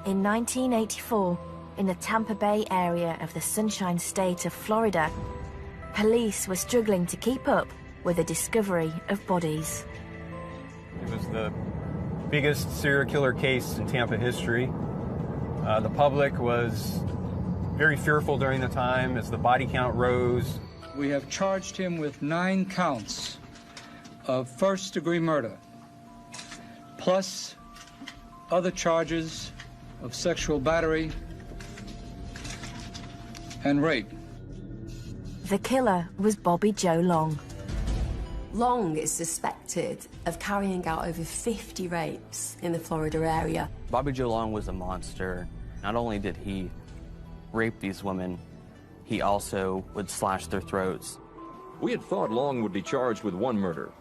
In 1984, in the Tampa Bay area of the Sunshine State of Florida, police were struggling to keep up with the discovery of bodies. It was the biggest serial killer case in Tampa history. The public was very fearful during the time as the body count rose. We have charged him with 9 counts of first-degree murder, plus other charges of sexual battery and rape. The killer was Bobbie Jo Long. Long is suspected of carrying out over 50 rapes in the Florida area. Bobbie Jo Long was a monster. Not only did he rape these women, he also would slash their throats. We had thought Long would be charged with 1 murder.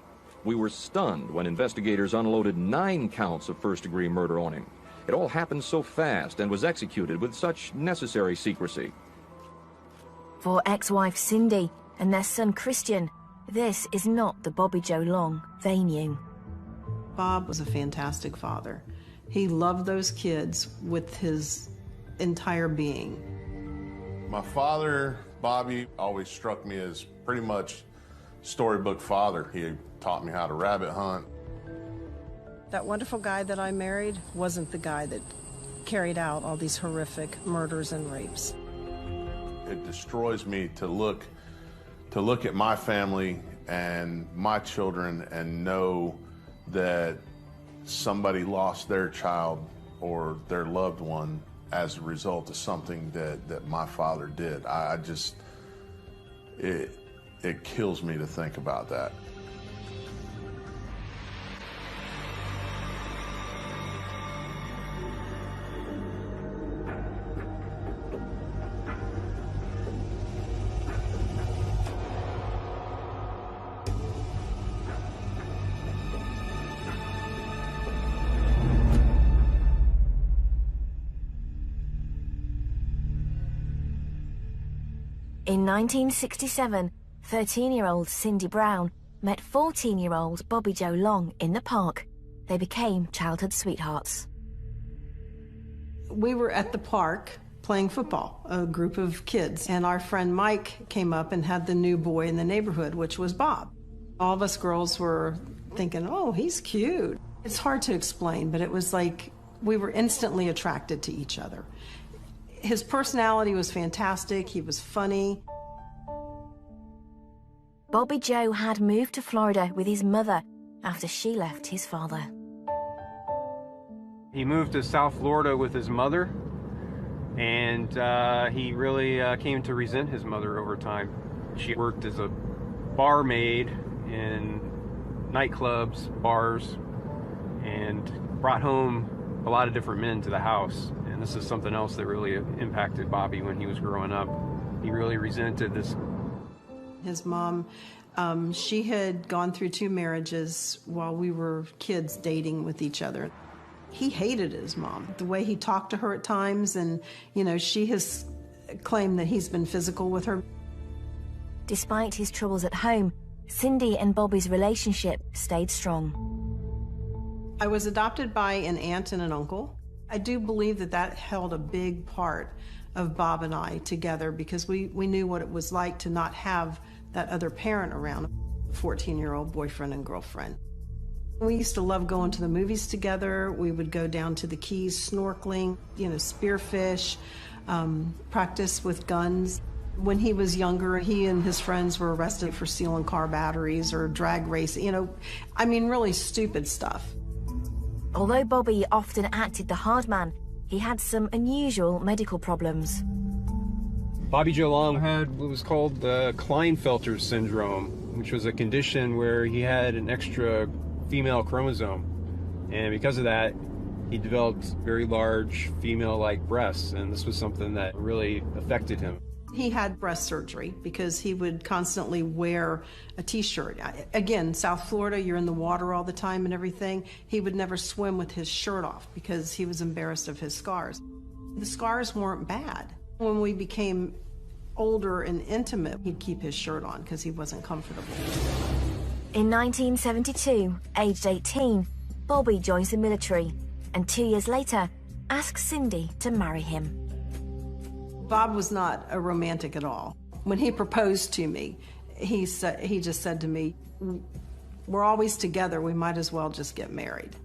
We were stunned when investigators unloaded 9 counts of first-degree murder on him. It all happened so fast and was executed with such necessary secrecy. For ex-wife Cindy and their son Christian, this is not the Bobbie Jo Long they knew. Bob was a fantastic father. He loved those kids with his entire being. My father, Bobby, always struck me as pretty much storybook father. He taught me how to rabbit hunt. That wonderful guy that I married wasn't the guy that carried out all these horrific murders and rapes. It destroys me to look at my family and my children and know that somebody lost their child or their loved one as a result of something that my father did. It kills me to think about that. In 1967, 13-year-old Cindy Brown met 14-year-old Bobbie Jo Long in the park. They became childhood sweethearts. We were at the park playing football, a group of kids, and our friend Mike came up and had the new boy in the neighborhood, which was Bob. All of us girls were thinking, oh, he's cute. It's hard to explain, but it was like we were instantly attracted to each other. His personality was fantastic. He was funny. Bobbie Jo had moved to Florida with his mother after she left his father. He moved to South Florida with his mother, and he really came to resent his mother over time. She worked as a barmaid in nightclubs, bars, and brought home a lot of different men to the house. And this is something else that really impacted Bobbie when he was growing up. He really resented this. His mom, she had gone through 2 marriages while we were kids dating with each other. He hated his mom, the way he talked to her at times, and, you know, she has claimed that he's been physical with her. Despite his troubles at home, Cindy and Bobbie's relationship stayed strong. I was adopted by an aunt and an uncle. I do believe that that held a big part of Bob and I together because we knew what it was like to not have that other parent around, a 14-year-old boyfriend and girlfriend. We used to love going to the movies together. We would go down to the Keys snorkeling, you know, spearfish, practice with guns. When he was younger, he and his friends were arrested for stealing car batteries or drag racing, you know, I mean, really stupid stuff. Although Bobbie often acted the hard man, he had some unusual medical problems. Bobbie Jo Long had what was called the Klinefelter syndrome, which was a condition where he had an extra female chromosome. And because of that, he developed very large female-like breasts, and this was something that really affected him. He had breast surgery because he would constantly wear a t-shirt. Again, South Florida, you're in the water all the time and everything. He would never swim with his shirt off because he was embarrassed of his scars. The scars weren't bad. When we became older and intimate, he'd keep his shirt on because he wasn't comfortable. In 1972, aged 18, Bobbie joins the military, and 2 years later, asks Cindy to marry him. Bob was not a romantic at all. When he proposed to me, he just said to me, "We're always together, we might as well just get married."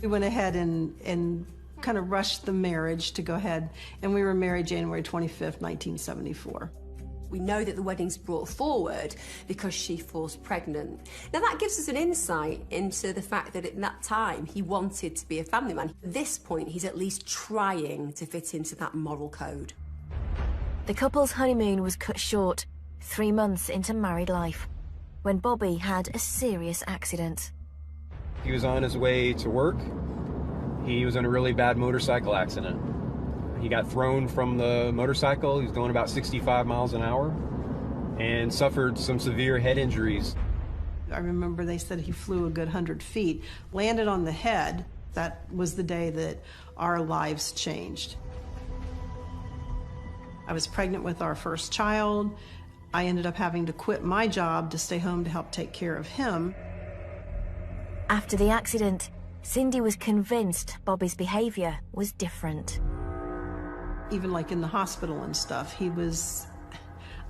We went ahead and kind of rushed the marriage to go ahead, and we were married January 25th, 1974. We know that the wedding's brought forward because she falls pregnant. Now that gives us an insight into the fact that at that time he wanted to be a family man. At this point, he's at least trying to fit into that moral code. The couple's honeymoon was cut short 3 months into married life, when Bobbie had a serious accident. He was on his way to work. He was in a really bad motorcycle accident. He got thrown from the motorcycle. He was going about 65 miles an hour and suffered some severe head injuries. I remember they said he flew a good 100 feet, landed on the head. That was the day that our lives changed. I was pregnant with our first child. I ended up having to quit my job to stay home to help take care of him. After the accident, Cindy was convinced Bobbie's behavior was different. Even like in the hospital and stuff, he was,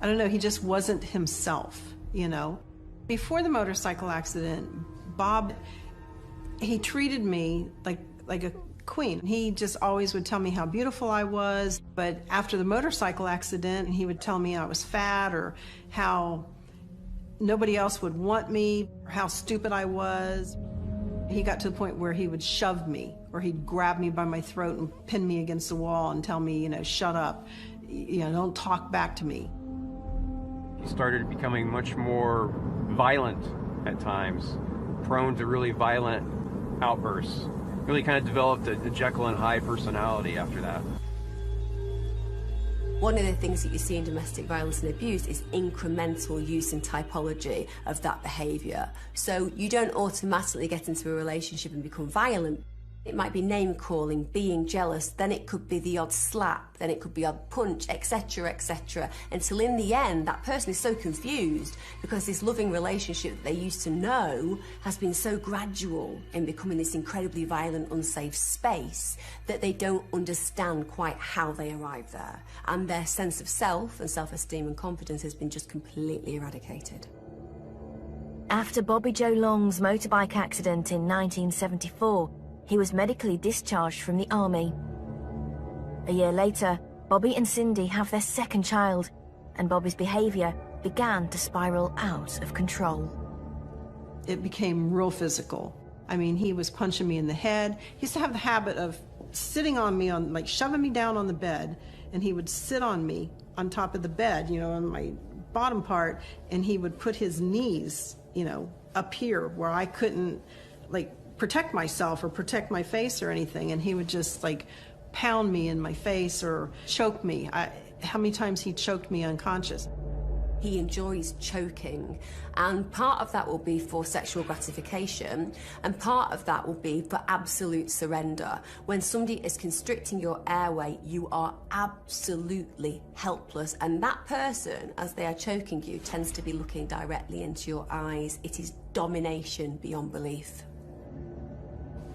I don't know, he just wasn't himself, you know. Before the motorcycle accident, Bob, he treated me like a queen. He just always would tell me how beautiful I was, but after the motorcycle accident, he would tell me I was fat or how nobody else would want me or how stupid I was. He got to the point where he would shove me, or he'd grab me by my throat and pin me against the wall and tell me, you know, shut up, you know, don't talk back to me. He started becoming much more violent at times, prone to really violent outbursts. Really kind of developed a Jekyll and Hyde personality after that. One of the things that you see in domestic violence and abuse is incremental use and typology of that behaviour. So you don't automatically get into a relationship and become violent. It might be name-calling, being jealous, then it could be the odd slap, then it could be odd punch, etc., etc., until in the end that person is so confused because this loving relationship that they used to know has been so gradual in becoming this incredibly violent, unsafe space that they don't understand quite how they arrived there. And their sense of self and self-esteem and confidence has been just completely eradicated. After Bobbie Jo Long's motorbike accident in 1974, he was medically discharged from the army. A year later, Bobbie and Cindy have their second child, and Bobbie's behaviour began to spiral out of control. It became real physical. I mean, he was punching me in the head. He used to have the habit of sitting on me, like shoving me down on the bed, and he would sit on me on top of the bed, you know, on my bottom part, and he would put his knees, you know, up here where I couldn't, like, protect myself or protect my face or anything, and he would just like pound me in my face or choke me. How many times he choked me unconscious. He enjoys choking, and part of that will be for sexual gratification, and part of that will be for absolute surrender. When somebody is constricting your airway, you are absolutely helpless, and that person, as they are choking you, tends to be looking directly into your eyes. It is domination beyond belief.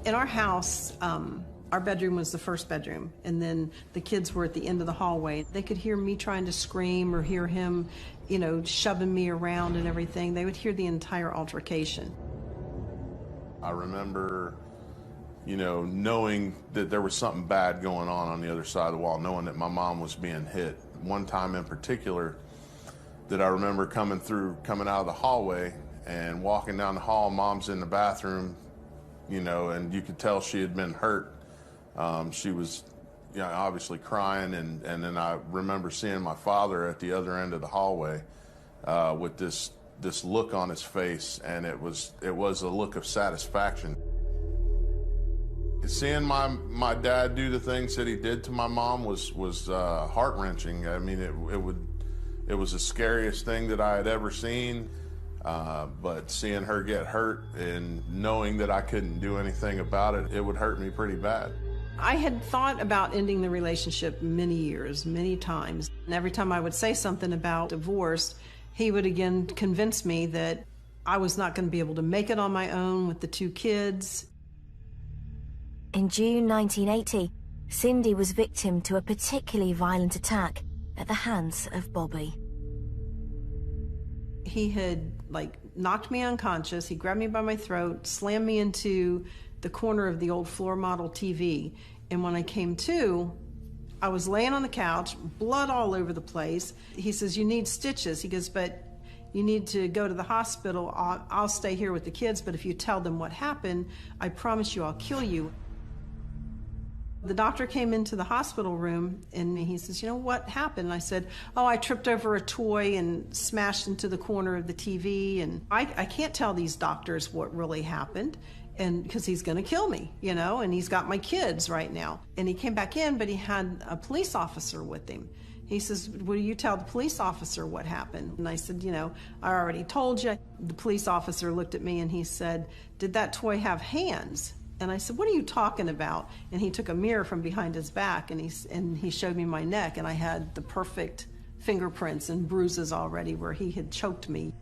In our house, our bedroom was the first bedroom, and then the kids were at the end of the hallway. They could hear me trying to scream or hear him, you know, shoving me around and everything. They would hear the entire altercation. I remember, you know, knowing that there was something bad going on the other side of the wall, knowing that my mom was being hit. One time in particular that I remember coming out of the hallway and walking down the hall, Mom's in the bathroom, you know, and you could tell she had been hurt. She was, you know, obviously crying, and then I remember seeing my father at the other end of the hallway with this look on his face, and it was a look of satisfaction. Seeing my dad do the things that he did to my mom was heart-wrenching. I mean, it was the scariest thing that I had ever seen. But seeing her get hurt and knowing that I couldn't do anything about it, it would hurt me pretty bad. I had thought about ending the relationship many years, many times. And every time I would say something about divorce, he would again convince me that I was not going to be able to make it on my own with the 2 kids. In June 1980, Cindy was victim to a particularly violent attack at the hands of Bobbie. He had, knocked me unconscious. He grabbed me by my throat, slammed me into the corner of the old floor model TV. And when I came to, I was laying on the couch, blood all over the place. He says, "You need stitches." He goes, "But you need to go to the hospital. I'll stay here with the kids, but if you tell them what happened, I promise you I'll kill you." The doctor came into the hospital room and he says, "You know, what happened?" And I said, "Oh, I tripped over a toy and smashed into the corner of the TV. And I can't tell these doctors what really happened, and because he's going to kill me, you know, and he's got my kids right now." And he came back in, but he had a police officer with him. He says, "Will you tell the police officer what happened?" And I said, "You know, I already told you." The police officer looked at me and he said, "Did that toy have hands?" And I said, "What are you talking about?" And he took a mirror from behind his back and he showed me my neck, and I had the perfect fingerprints and bruises already where he had choked me.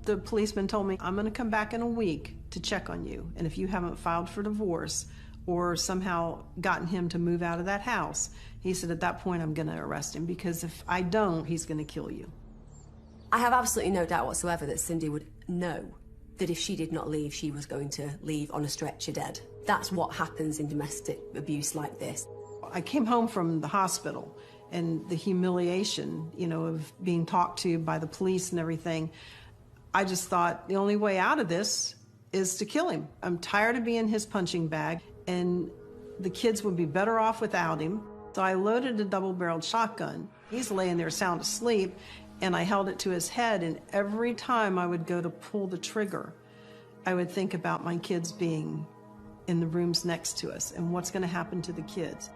The policeman told me, "I'm going to come back in a week to check on you, and if you haven't filed for divorce or somehow gotten him to move out of that house," he said, "at that point I'm going to arrest him, because if I don't, he's going to kill you." I have absolutely no doubt whatsoever that Cindy would know that if she did not leave, she was going to leave on a stretcher dead. That's what happens in domestic abuse like this. I came home from the hospital, and the humiliation, you know, of being talked to by the police and everything, I just thought the only way out of this is to kill him. I'm tired of being his punching bag, and the kids would be better off without him. So I loaded a double-barreled shotgun. He's laying there sound asleep, and I held it to his head, and every time I would go to pull the trigger, I would think about my kids being in the rooms next to us and what's going to happen to the kids.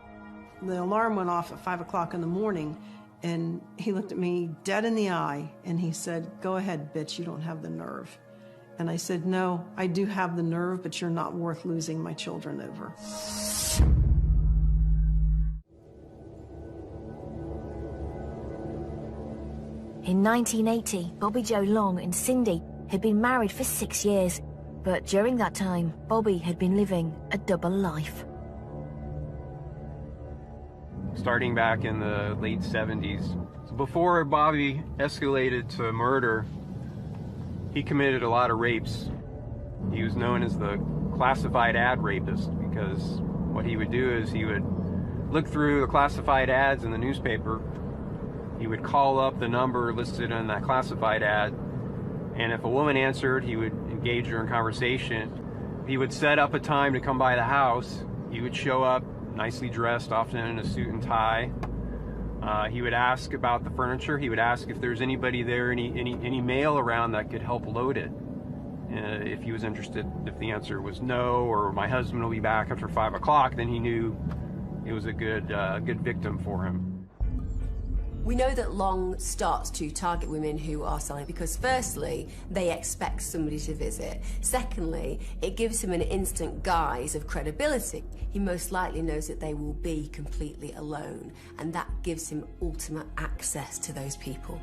The alarm went off at 5 o'clock in the morning, and he looked at me dead in the eye, and he said, "Go ahead, bitch, you don't have the nerve." And I said, "No, I do have the nerve, but you're not worth losing my children over." In 1980, Bobbie Jo Long and Cindy had been married for 6 years, but during that time, Bobbie had been living a double life. Starting back in the late 70s. So before Bobbie escalated to murder, he committed a lot of rapes. He was known as the classified ad rapist, because what he would do is he would look through the classified ads in the newspaper. He would call up the number listed in that classified ad, and if a woman answered, he would engage her in conversation. He would set up a time to come by the house. He would show up nicely dressed, often in a suit and tie. He would ask about the furniture. He would ask if there's anybody there, any mail around that could help load it. If he was interested, if the answer was no, or "my husband will be back after 5 o'clock, then he knew it was a good victim for him. We know that Long starts to target women who are selling because, firstly, they expect somebody to visit. Secondly, it gives him an instant guise of credibility. He most likely knows that they will be completely alone, and that gives him ultimate access to those people.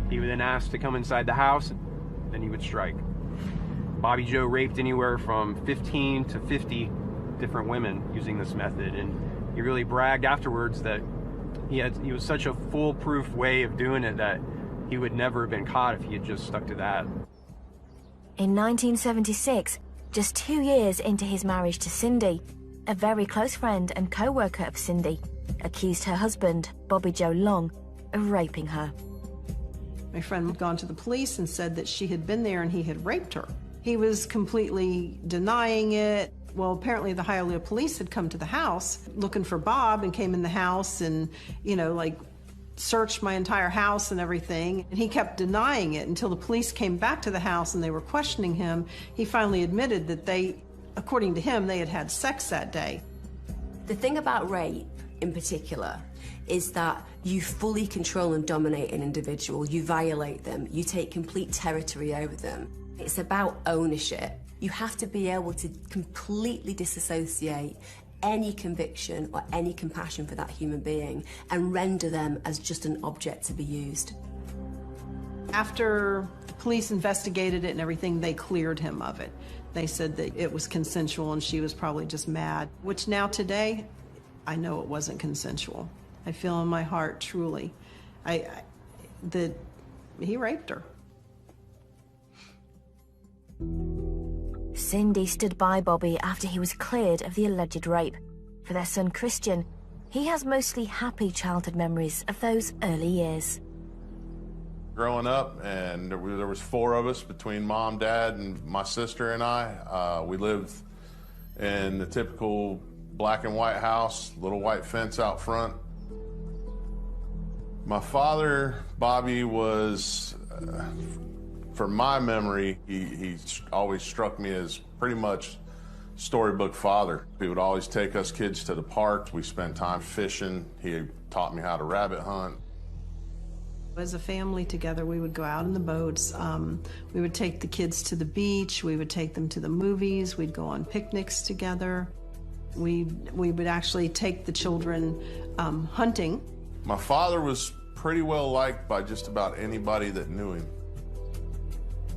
He would then ask to come inside the house, then he would strike. Bobbie Jo raped anywhere from 15 to 50 different women using this method, and he really bragged afterwards that he was such a foolproof way of doing it that he would never have been caught if he had just stuck to that. In 1976, just 2 years into his marriage to Cindy, a very close friend and co-worker of Cindy accused her husband, Bobbie Jo Long, of raping her. My friend had gone to the police and said that she had been there and he had raped her. He was completely denying it. Well, apparently the Hialeah police had come to the house looking for Bob and came in the house and, searched my entire house and everything. And he kept denying it until the police came back to the house and they were questioning him. He finally admitted that according to him, they had had sex that day. The thing about rape in particular is that you fully control and dominate an individual. You violate them. You take complete territory over them. It's about ownership. You have to be able to completely disassociate any conviction or any compassion for that human being and render them as just an object to be used. After the police investigated it and everything, they cleared him of it. They said that it was consensual and she was probably just mad, which now today, I know it wasn't consensual. I feel in my heart, truly, that he raped her. Cindy stood by Bobbie after he was cleared of the alleged rape. For their son Christian, he has mostly happy childhood memories of those early years. Growing up, and there was 4 of us between mom, dad, and my sister and I. We lived in the typical black and white house, little white fence out front. My father, Bobbie, was, from my memory, he always struck me as pretty much storybook father. He would always take us kids to the park. We spent time fishing. He taught me how to rabbit hunt. As a family together, we would go out in the boats. We would take the kids to the beach. We would take them to the movies. We'd go on picnics together. We would actually take the children hunting. My father was pretty well liked by just about anybody that knew him.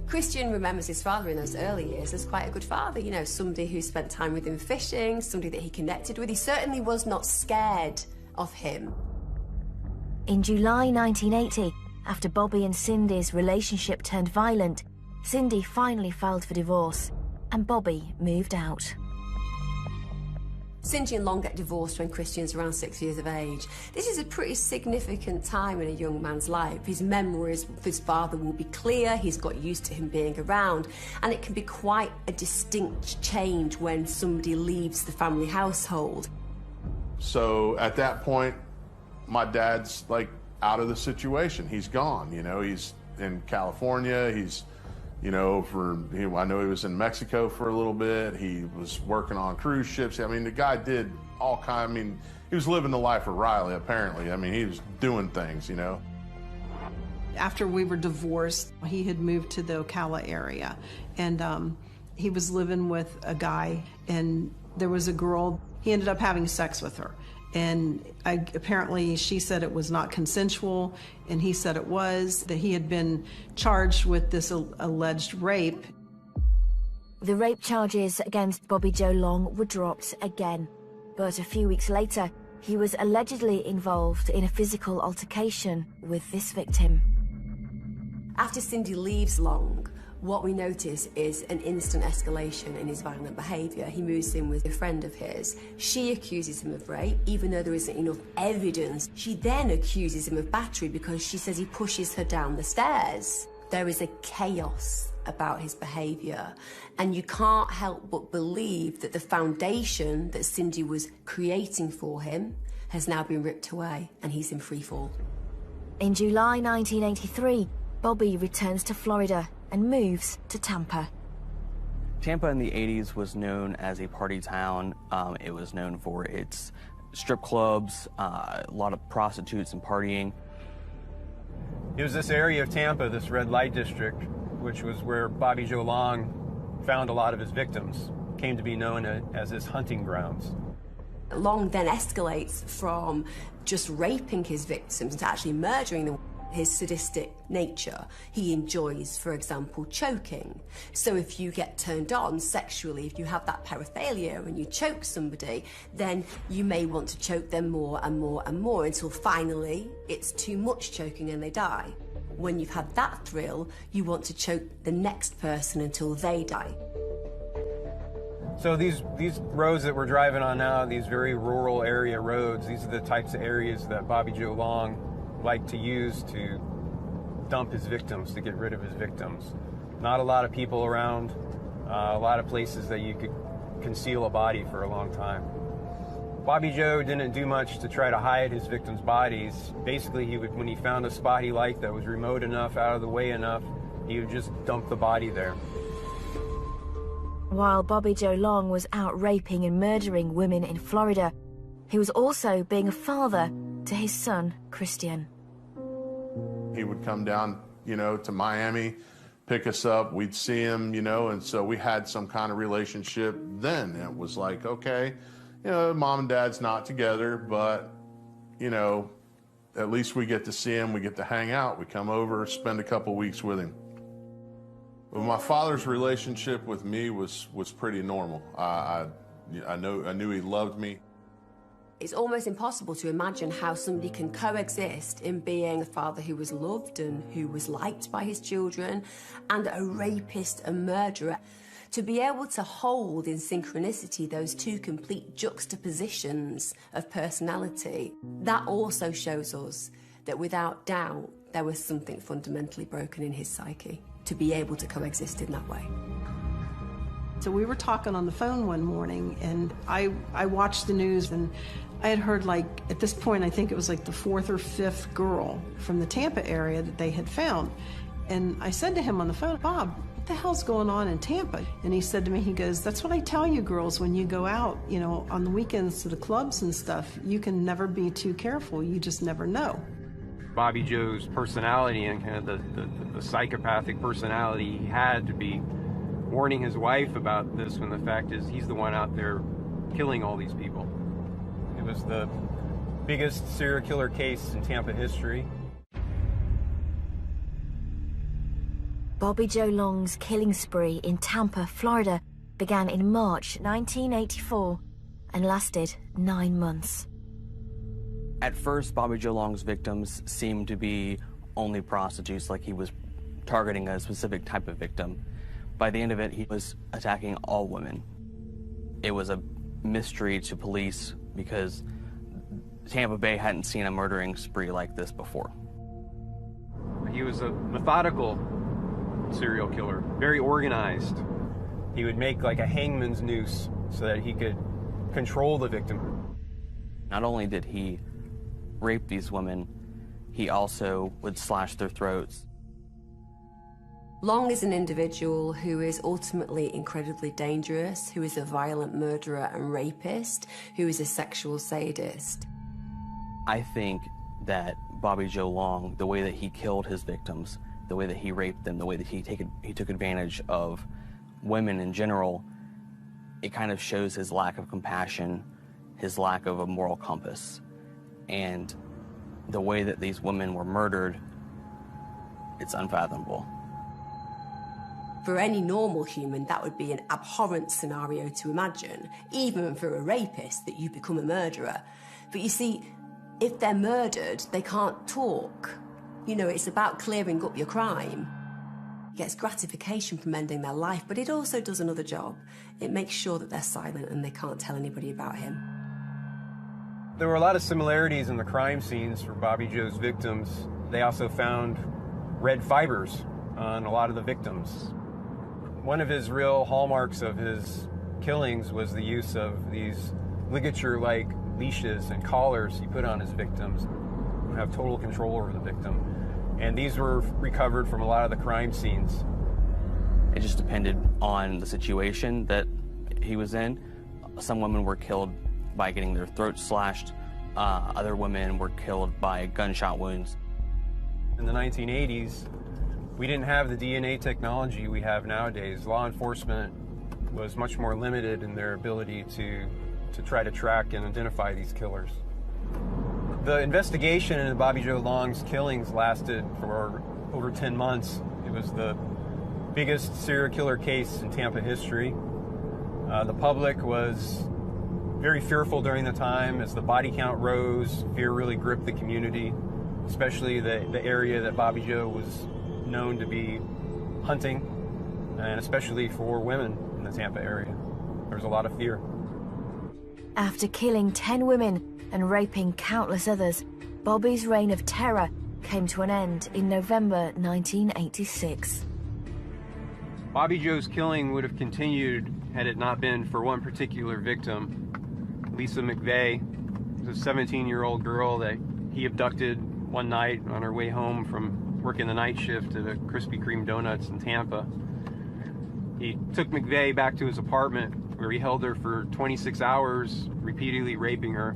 Christian remembers his father in those early years as quite a good father, you know, somebody who spent time with him fishing, somebody that he connected with. He certainly was not scared of him. In July 1980, after Bobbie and Cindy's relationship turned violent, Cindy finally filed for divorce, and Bobbie moved out. Cindy and Long get divorced when Christian's around 6 years of age. This is a pretty significant time in a young man's life. His memories of his father will be clear, he's got used to him being around, and it can be quite a distinct change when somebody leaves the family household. So at that point, my dad's like out of the situation. He's gone, you know, he's in California, he's, you know, I know he was in Mexico for a little bit. He was working on cruise ships. I mean, the guy did all kinds. I mean, he was living the life of Riley, apparently. I mean, he was doing things, you know. After we were divorced, he had moved to the Ocala area, and he was living with a guy, and there was a girl. He ended up having sex with her. And apparently she said it was not consensual, and he said it was, that he had been charged with this alleged rape. The rape charges against Bobbie Jo Long were dropped again. But a few weeks later, he was allegedly involved in a physical altercation with this victim. After Cindy leaves Long, what we notice is an instant escalation in his violent behaviour. He moves in with a friend of his. She accuses him of rape, even though there isn't enough evidence. She then accuses him of battery because she says he pushes her down the stairs. There is a chaos about his behaviour, and you can't help but believe that the foundation that Cindy was creating for him has now been ripped away, and he's in free fall. In July 1983, Bobbie returns to Florida and moves to Tampa. Tampa in the 80s was known as a party town. It was known for its strip clubs, a lot of prostitutes and partying. It was this area of Tampa, this red light district, which was where Bobbie Jo Long found a lot of his victims, came to be known as his hunting grounds. Long then escalates from just raping his victims to actually murdering them. His sadistic nature. He enjoys, for example, choking. So if you get turned on sexually, if you have that paraphilia and you choke somebody, then you may want to choke them more and more and more until finally it's too much choking and they die. When you've had that thrill, you want to choke the next person until they die. So these roads that we're driving on now, these very rural area roads, these are the types of areas that Bobbie Jo Long liked to use to dump his victims, to get rid of his victims. Not a lot of people around, a lot of places that you could conceal a body for a long time. Bobbie Jo didn't do much to try to hide his victims' bodies. Basically, he would, when he found a spot he liked that was remote enough, out of the way enough, he would just dump the body there. While Bobbie Jo Long was out raping and murdering women in Florida, he was also being a father to his son, Christian. He would come down, you know, to Miami, pick us up, we'd see him, you know, and so we had some kind of relationship then. It was like, okay, you know, mom and dad's not together, but, you know, at least we get to see him, we get to hang out, we come over, spend a couple weeks with him. Well, my father's relationship with me was pretty normal. I knew he loved me. It's almost impossible to imagine how somebody can coexist in being a father who was loved and who was liked by his children, and a rapist and murderer. To be able to hold in synchronicity those two complete juxtapositions of personality, that also shows us that without doubt there was something fundamentally broken in his psyche to be able to coexist in that way. So we were talking on the phone one morning, and I watched the news, and I had heard, like, at this point, I think it was like the 4th or 5th girl from the Tampa area that they had found. And I said to him on the phone, "Bob, what the hell's going on in Tampa?" And he said to me, he goes, "That's what I tell you girls when you go out, you know, on the weekends to the clubs and stuff. You can never be too careful. You just never know." Bobbie Jo's personality and kind of the psychopathic personality he had to be warning his wife about this, when the fact is he's the one out there killing all these people. It was the biggest serial killer case in Tampa history. Bobbie Jo Long's killing spree in Tampa, Florida began in March 1984 and lasted 9 months. At first, Bobbie Jo Long's victims seemed to be only prostitutes, like he was targeting a specific type of victim. By the end of it, he was attacking all women. It was a mystery to police because Tampa Bay hadn't seen a murdering spree like this before. He was a methodical serial killer, very organized. He would make like a hangman's noose so that he could control the victim. Not only did he rape these women, he also would slash their throats. Long is an individual who is ultimately incredibly dangerous, who is a violent murderer and rapist, who is a sexual sadist. I think that Bobbie Jo Long, the way that he killed his victims, the way that he raped them, the way that he took advantage of women in general, it kind of shows his lack of compassion, his lack of a moral compass. And the way that these women were murdered, it's unfathomable. For any normal human, that would be an abhorrent scenario to imagine, even for a rapist, that you become a murderer. But you see, if they're murdered, they can't talk. You know, it's about clearing up your crime. It gets gratification from ending their life, but it also does another job. It makes sure that they're silent and they can't tell anybody about him. There were a lot of similarities in the crime scenes for Bobbie Jo's victims. They also found red fibers on a lot of the victims. One of his real hallmarks of his killings was the use of these ligature-like leashes and collars he put on his victims to have total control over the victim. And these were recovered from a lot of the crime scenes. It just depended on the situation that he was in. Some women were killed by getting their throats slashed. Other women were killed by gunshot wounds. In the 1980s, we didn't have the DNA technology we have nowadays. Law enforcement was much more limited in their ability to try to track and identify these killers. The investigation into Bobbie Jo Long's killings lasted for over 10 months. It was the biggest serial killer case in Tampa history. The public was very fearful during the time. As the body count rose, fear really gripped the community, especially the area that Bobbie Jo was known to be hunting, and especially for women in the Tampa area. There was a lot of fear. After killing 10 women and raping countless others, Bobbie's reign of terror came to an end in November 1986. Bobbie Jo's killing would have continued had it not been for one particular victim, Lisa McVey. Was a 17-year-old girl that he abducted one night on her way home from working the night shift at a Krispy Kreme Donuts in Tampa. He took McVey back to his apartment where he held her for 26 hours, repeatedly raping her.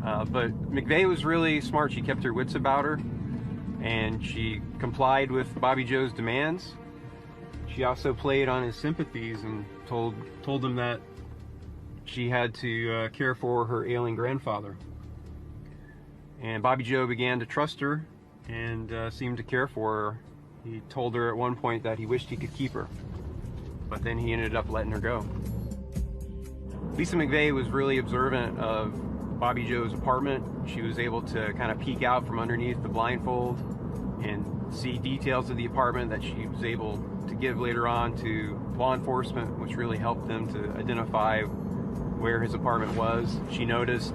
But McVey was really smart. She kept her wits about her, and she complied with Bobbie Jo's demands. She also played on his sympathies and told him that she had to care for her ailing grandfather. And Bobbie Jo began to trust her and seemed to care for her He told her at one point that he wished he could keep her, but then he ended up letting her go. Lisa McVey was really observant of Bobbie Jo's apartment. She was able to kind of peek out from underneath the blindfold and see details of the apartment that she was able to give later on to law enforcement, which really helped them to identify where his apartment was. She noticed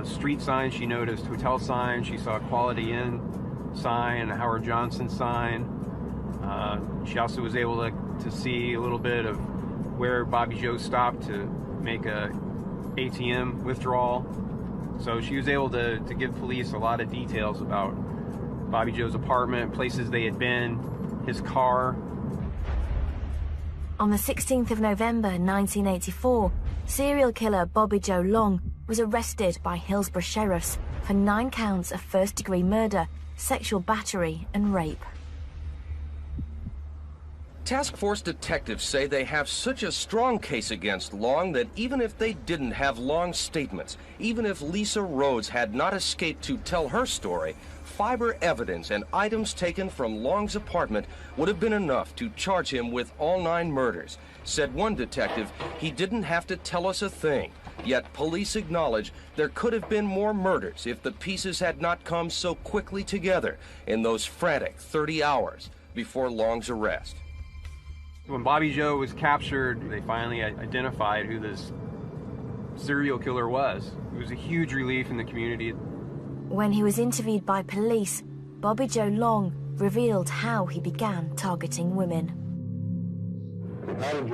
street signs, she noticed hotel signs, she saw a Quality Inn sign, a Howard Johnson sign. She also was able to see a little bit of where Bobbie Jo stopped to make a ATM withdrawal. So she was able to give police a lot of details about Bobbie Jo's apartment, places they had been, his car. On the 16th of November 1984, serial killer Bobbie Jo Long was arrested by Hillsborough sheriffs for 9 counts of first-degree murder, sexual battery and rape. Task Force detectives say they have such a strong case against Long that even if they didn't have Long's statements, even if Lisa Rhodes had not escaped to tell her story, fiber evidence and items taken from Long's apartment would have been enough to charge him with all 9 murders. Said one detective, he didn't have to tell us a thing. Yet police acknowledge there could have been more murders if the pieces had not come so quickly together in those frantic 30 hours before Long's arrest. When Bobbie Jo was captured, they finally identified who this serial killer was. It was a huge relief in the community. When he was interviewed by police, Bobbie Jo Long revealed how he began targeting women. How did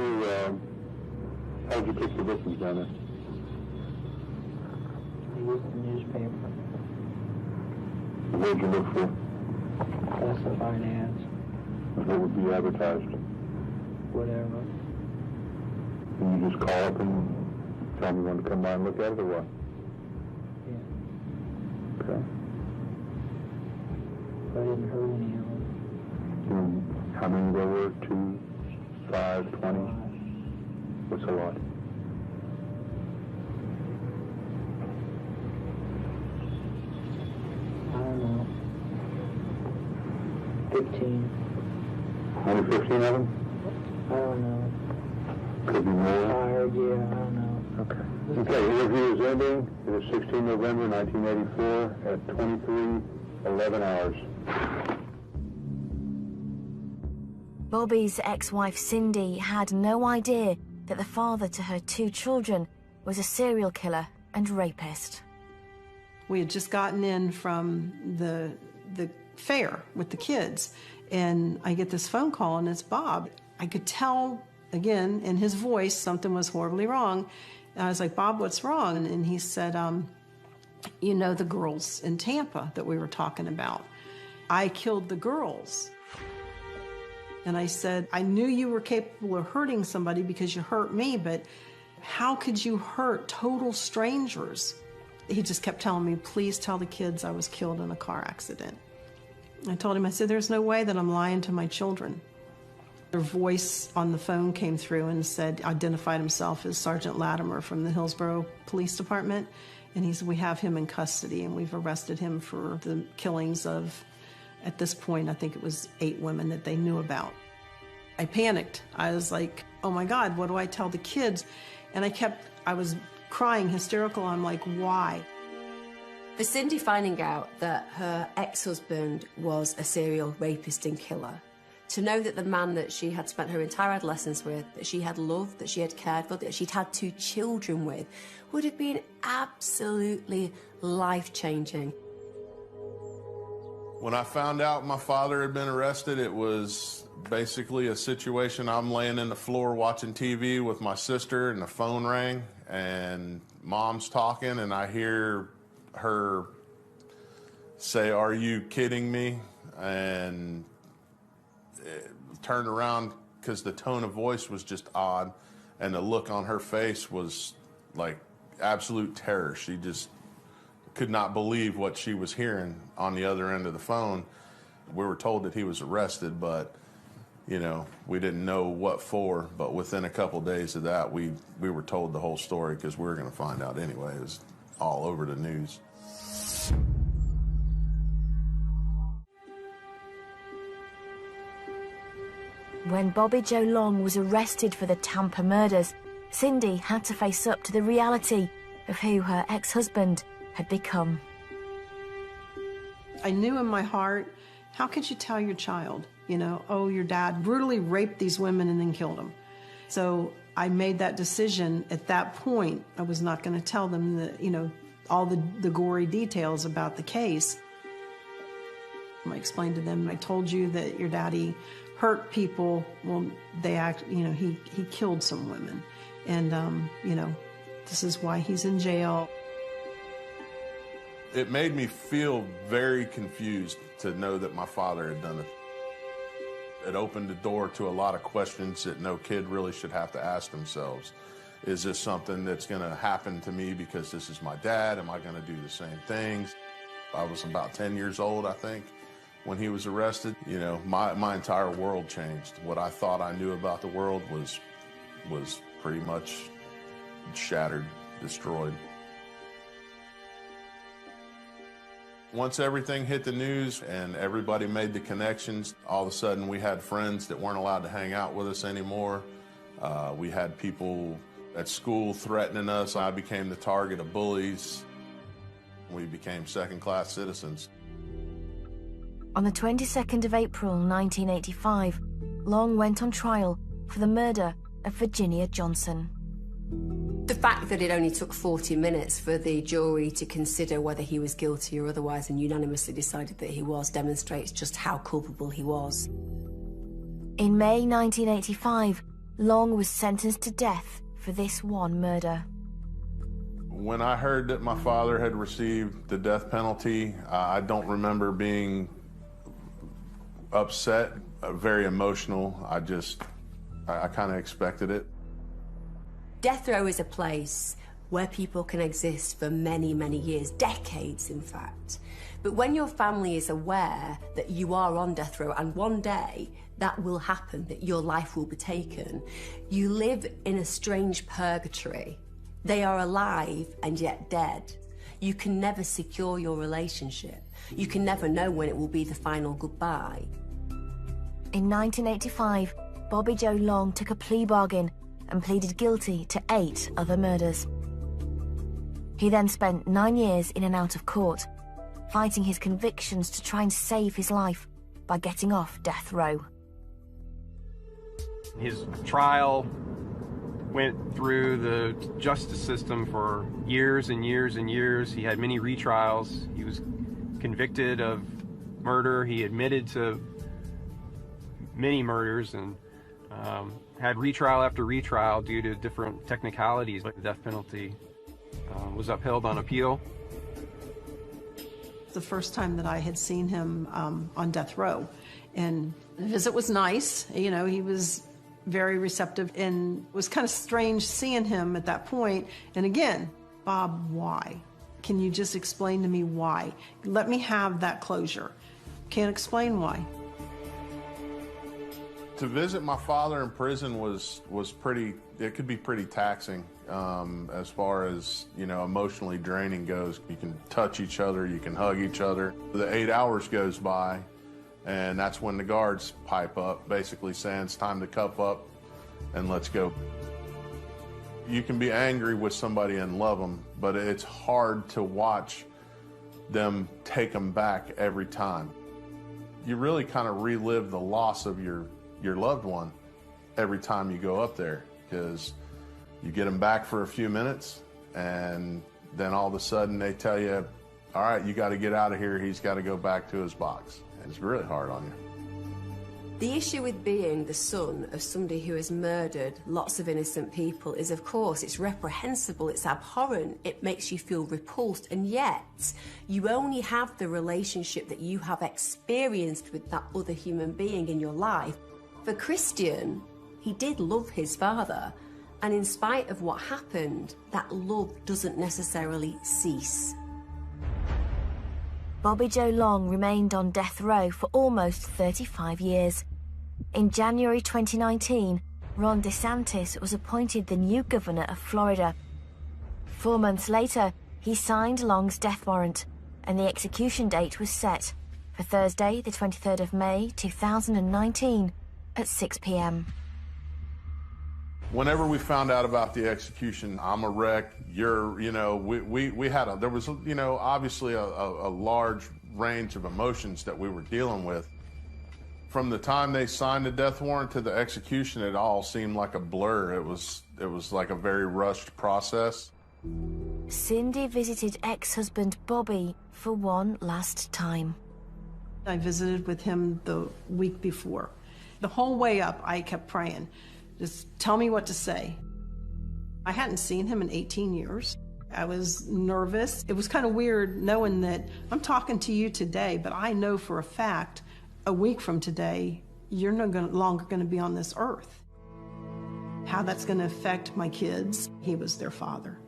you pick the victims down there? I used the newspaper. What did you look for? Classified ads. What would be advertised? Whatever. And you just call up and tell me when to come by and look at it, or what? Yeah. Okay. I didn't hurt any of them. And how many there were? 2, 5, 20? What's a lot? I don't know. 15. Only 15 of them? I don't know. Could be more. Tired, yeah, I don't know. Okay. Okay, interview is ending. It is 16 November 1984 at 23:11 hours. Bobbie's ex-wife Cindy had no idea that the father to her 2 children was a serial killer and rapist. We had just gotten in from the fair with the kids, and I get this phone call, and it's Bob. I could tell, again, in his voice, something was horribly wrong. And I was like, Bob, what's wrong? And he said, you know, the girls in Tampa that we were talking about. I killed the girls. And I said, I knew you were capable of hurting somebody because you hurt me, but how could you hurt total strangers? He just kept telling me, please tell the kids I was killed in a car accident. I told him, I said, there's no way that I'm lying to my children. Their voice on the phone came through and said, identified himself as Sergeant Latimer from the Hillsborough Police Department. And he said, we have him in custody and we've arrested him for the killings of, at this point, I think it was 8 women that they knew about. I panicked. I was like, oh my God, what do I tell the kids? And I was crying hysterical. I'm like, why? For Cindy finding out that her ex-husband was a serial rapist and killer, to know that the man that she had spent her entire adolescence with, that she had loved, that she had cared for, that she'd had 2 children with, would have been absolutely life-changing. When I found out my father had been arrested, it was basically a situation. I'm laying in the floor watching TV with my sister, and the phone rang, and Mom's talking, and I hear her say, "Are you kidding me?" And turned around because the tone of voice was just odd, and the look on her face was like absolute terror. She just could not believe what she was hearing on the other end of the phone. We were told that he was arrested, but you know, we didn't know what for. But within a couple days of that, we were told the whole story because we were going to find out anyway. It was all over the news. When Bobbie Jo Long was arrested for the Tampa murders, Cindy had to face up to the reality of who her ex-husband had become. I knew in my heart, how could you tell your child, you know, oh, your dad brutally raped these women and then killed them? So I made that decision at that point. I was not going to tell them the, you know, all the gory details about the case. I explained to them, I told you that your daddy hurt people. Well, he killed some women. And, you know, this is why he's in jail. It made me feel very confused to know that my father had done it. It opened the door to a lot of questions that no kid really should have to ask themselves. Is this something that's going to happen to me because this is my dad? Am I going to do the same things? I was about 10 years old, I think, when he was arrested. You know, my entire world changed. What I thought I knew about the world was pretty much shattered, destroyed. Once everything hit the news and everybody made the connections, all of a sudden we had friends that weren't allowed to hang out with us anymore. We had people at school threatening us. I became the target of bullies. We became second-class citizens. On the 22nd of April 1985, Long went on trial for the murder of Virginia Johnson. The fact that it only took 40 minutes for the jury to consider whether he was guilty or otherwise and unanimously decided that he was demonstrates just how culpable he was. In May 1985, Long was sentenced to death for this one murder. When I heard that my father had received the death penalty, I don't remember being upset, very emotional. I kind of expected it. Death row is a place where people can exist for many, many years, decades in fact. But when your family is aware that you are on death row and one day that will happen, that your life will be taken, you live in a strange purgatory. They are alive and yet dead. You can never secure your relationship. You can never know when it will be the final goodbye. In 1985, Bobbie Jo Long took a plea bargain and pleaded guilty to 8 other murders. He then spent 9 years in and out of court, fighting his convictions to try and save his life by getting off death row. His trial went through the justice system for years and years and years. He had many retrials. He was convicted of murder. He admitted to many murders and had retrial after retrial due to different technicalities, like the death penalty was upheld on appeal. The first time that I had seen him on death row, and the visit was nice. You know, he was very receptive, and it was kind of strange seeing him at that point. And again, Bob, why? Can you just explain to me why? Let me have that closure. Can't explain why. To visit my father in prison was pretty, it could be pretty taxing as far as, you know, emotionally draining goes. You can touch each other, you can hug each other. The 8 hours goes by, and that's when the guards pipe up, basically saying it's time to cup up and let's go. You can be angry with somebody and love them, but it's hard to watch them take them back every time. You really kind of relive the loss of your loved one every time you go up there, because you get them back for a few minutes and then all of a sudden they tell you, all right, you got to get out of here. He's got to go back to his box. And it's really hard on you. The issue with being the son of somebody who has murdered lots of innocent people is, of course, it's reprehensible, it's abhorrent, it makes you feel repulsed, and yet you only have the relationship that you have experienced with that other human being in your life. For Christian, he did love his father, and in spite of what happened, that love doesn't necessarily cease. Bobbie Jo Long remained on death row for almost 35 years. In January 2019, Ron DeSantis was appointed the new governor of Florida. 4 months later, he signed Long's death warrant, and the execution date was set for Thursday, the 23rd of May, 2019, at 6 p.m. Whenever we found out about the execution, I'm a wreck. We had there was, obviously a large range of emotions that we were dealing with. From the time they signed the death warrant to the execution, it all seemed like a blur. It was like a very rushed process. Cindy visited ex-husband Bobbie for one last time. I visited with him the week before. The whole way up, I kept praying, just tell me what to say. I hadn't seen him in 18 years. I was nervous. It was kind of weird knowing that I'm talking to you today, but I know for a fact a week from today, you're no longer going to be on this earth. How that's going to affect my kids, he was their father.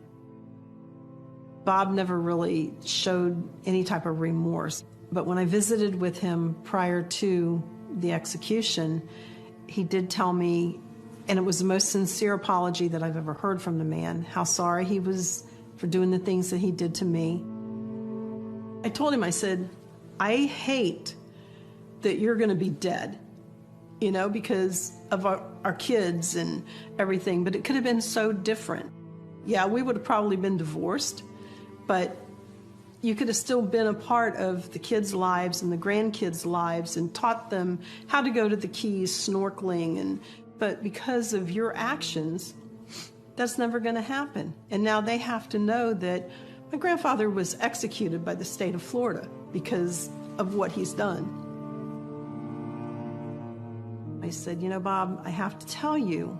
Bob never really showed any type of remorse, but when I visited with him prior to the execution, he did tell me, and it was the most sincere apology that I've ever heard from the man, how sorry he was for doing the things that he did to me. I told him, I said, I hate that you're going to be dead, because of our kids and everything, but it could have been so different. Yeah, we would have probably been divorced, but you could have still been a part of the kids' lives and the grandkids' lives and taught them how to go to the Keys snorkeling. But because of your actions, that's never going to happen. And now they have to know that my grandfather was executed by the state of Florida because of what he's done. I said, Bob, I have to tell you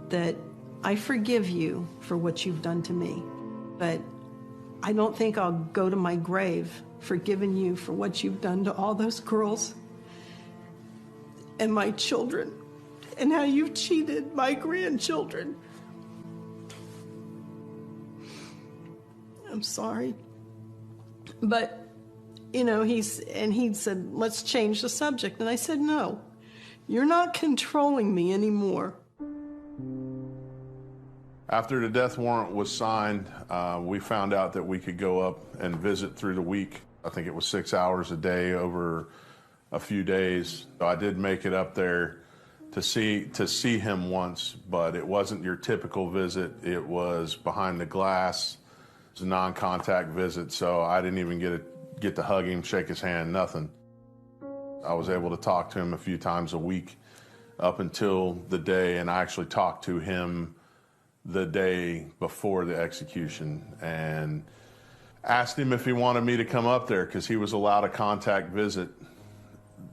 that I forgive you for what you've done to me, but I don't think I'll go to my grave forgiving you for what you've done to all those girls and my children and how you've cheated my grandchildren. I'm sorry. But, he said, let's change the subject. And I said, no, you're not controlling me anymore. After the death warrant was signed, we found out that we could go up and visit through the week. I think it was 6 hours a day over a few days. I did make it up there to see him once, but it wasn't your typical visit. It was behind the glass. It was a non-contact visit, so I didn't even get to hug him, shake his hand, nothing. I was able to talk to him a few times a week up until the day, and I actually talked to him the day before the execution and asked him if he wanted me to come up there because he was allowed a contact visit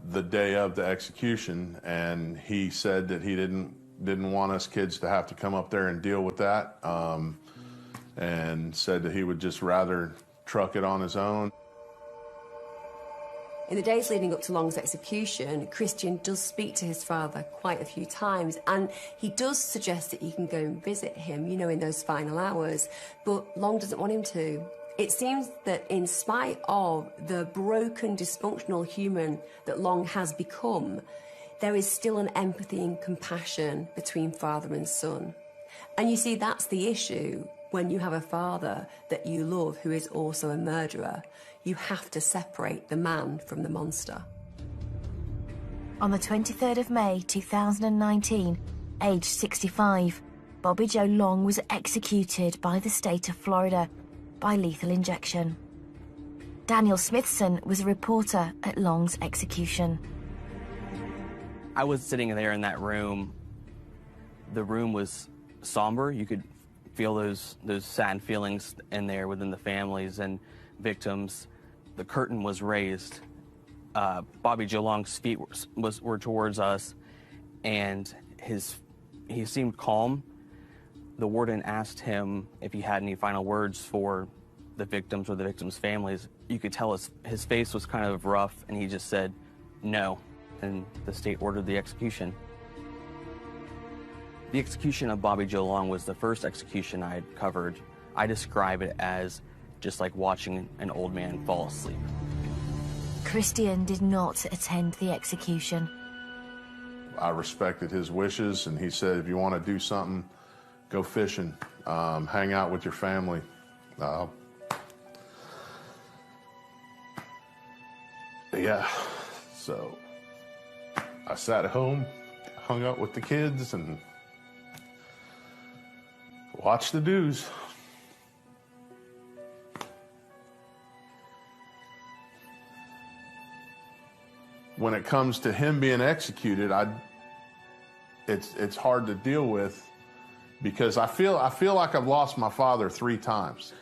the day of the execution, and he said that he didn't want us kids to have to come up there and deal with that, and said that he would just rather truck it on his own. In the days leading up to Long's execution, Christian does speak to his father quite a few times, and he does suggest that he can go and visit him, in those final hours, but Long doesn't want him to. It seems that in spite of the broken, dysfunctional human that Long has become, there is still an empathy and compassion between father and son. And you see, that's the issue when you have a father that you love who is also a murderer. You have to separate the man from the monster. On the 23rd of May 2019, aged 65, Bobbie Jo Long was executed by the state of Florida by lethal injection. Daniel Smithson was a reporter at Long's execution. I was sitting there in that room. The room was somber. You could feel those sad feelings in there within the families and victims. The curtain was raised. Bobbie Jo Long's feet were towards us, and he seemed calm. The warden asked him if he had any final words for the victims or the victims' families. You could tell his face was kind of rough, and he just said no, and the state ordered the execution. The execution of Bobbie Jo Long was the first execution I had covered. I describe it as just like watching an old man fall asleep. Christian did not attend the execution. I respected his wishes, and he said, if you want to do something, go fishing, hang out with your family. Yeah, so I sat at home hung up with the kids and watched the news. When it comes to him being executed, it's hard to deal with because I feel like I've lost my father 3 times.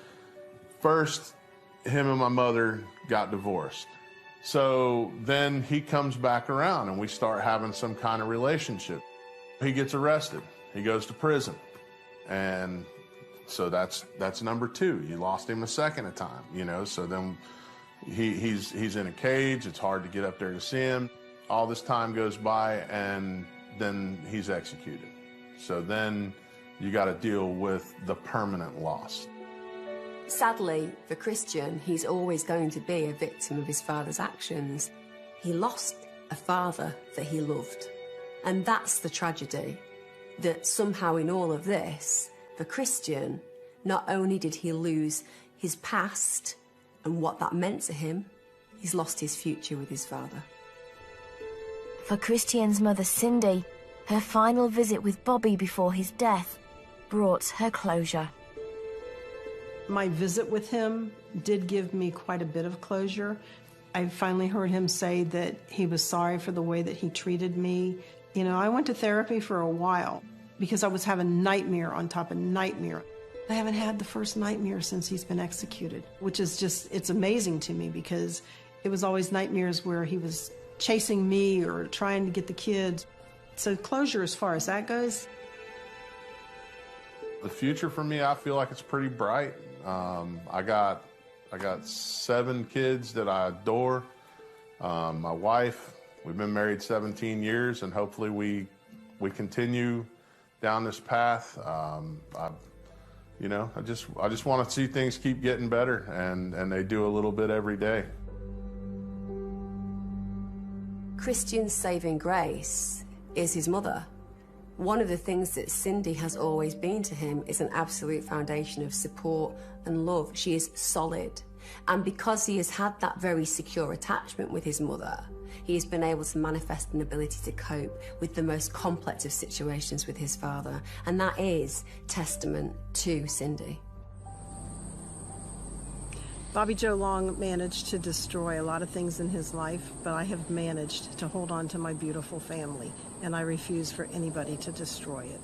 First, him and my mother got divorced. So then he comes back around and we start having some kind of relationship. He gets arrested. He goes to prison. And so that's number 2. You lost him a second time, you know, so then he's in a cage. It's hard to get up there to see him. All this time goes by and then he's executed. So then you got to deal with the permanent loss. Sadly, for Christian, he's always going to be a victim of his father's actions. He lost a father that he loved. And that's the tragedy, that somehow in all of this, for Christian, not only did he lose his past and what that meant to him, he's lost his future with his father. For Christian's mother, Cindy, her final visit with Bobbie before his death brought her closure. My visit with him did give me quite a bit of closure. I finally heard him say that he was sorry for the way that he treated me. You know, I went to therapy for a while because I was having nightmare on top of nightmare. I haven't had the first nightmare since he's been executed, which is just, it's amazing to me because it was always nightmares where he was chasing me or trying to get the kids. So closure as far as that goes. The future for me, I feel like it's pretty bright. I got 7 kids that I adore. My wife, we've been married 17 years, and hopefully we continue down this path. You know, I just want to see things keep getting better, and they do a little bit every day. Christian's saving grace is his mother. One of the things that Cindy has always been to him is an absolute foundation of support and love. She is solid. And because he has had that very secure attachment with his mother, he has been able to manifest an ability to cope with the most complex of situations with his father. And that is testament to Cindy. Bobbie Jo Long managed to destroy a lot of things in his life, but I have managed to hold on to my beautiful family, and I refuse for anybody to destroy it.